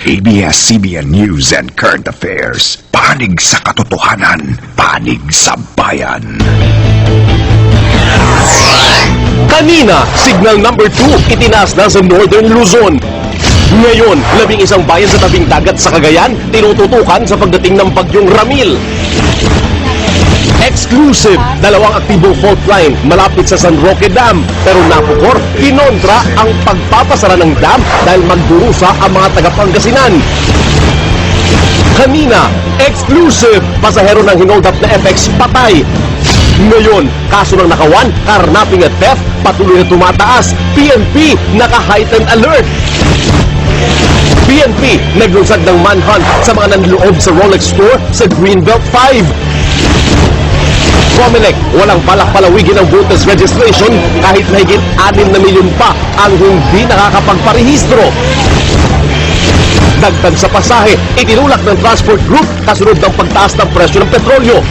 ABS-CBN News and Current Affairs. Panig sa katotohanan, panig sa bayan. Kanina, signal number 2 itinaas na sa Northern Luzon. Ngayon, 11 bayan sa tabing dagat sa Cagayan tinututukan sa pagdating ng bagyong Ramil. Exclusive, 2 aktibong fault line malapit sa San Roque Dam. Pero napukor, kinontra ang pagpapasara ng dam dahil magdurusa ang mga taga-Pangasinan. Kanina, exclusive, pasahero ng hinold up na FX patay. Ngayon, kaso ng nakawan, carnapping at theft, patuloy na tumataas. PNP, naka-heightened alert. PNP, naglunsad ng manhunt sa mga nanloob sa Rolex store sa Greenbelt 5. Comelec, walang balak palawigin ang voters registration kahit mahigit 6 na milyon pa ang hindi nakakapagparehistro. Dagdag sa pasahe, itinulak ng transport group kasunod ng pagtaas ng presyo ng petrolyo.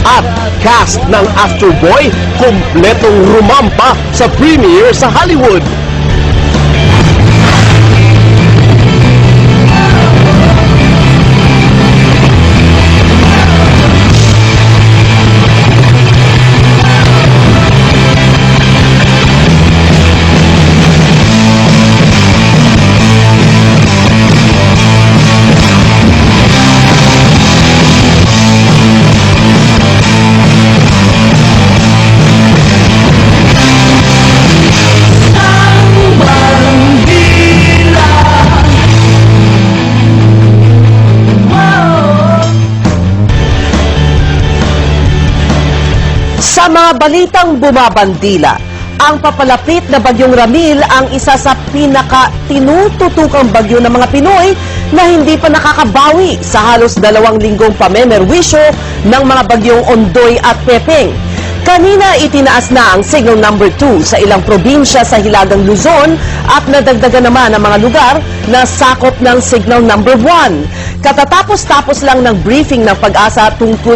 At cast ng After Boy, kumpletong rumampa sa premiere sa Hollywood. Sa mga balitang bumabandila, ang papalapit na bagyong Ramil ang isa sa pinaka-tinututukang bagyo ng mga Pinoy na hindi pa nakakabawi sa halos 2 linggong pamemerwisyo ng mga bagyong Ondoy at Pepeng. Kanina itinaas na ang signal number 2 sa ilang probinsya sa Hilagang Luzon at nadagdagan naman ang mga lugar na sakop ng signal number 1. Katatapos-tapos lang ng briefing ng Pag-asa tungkol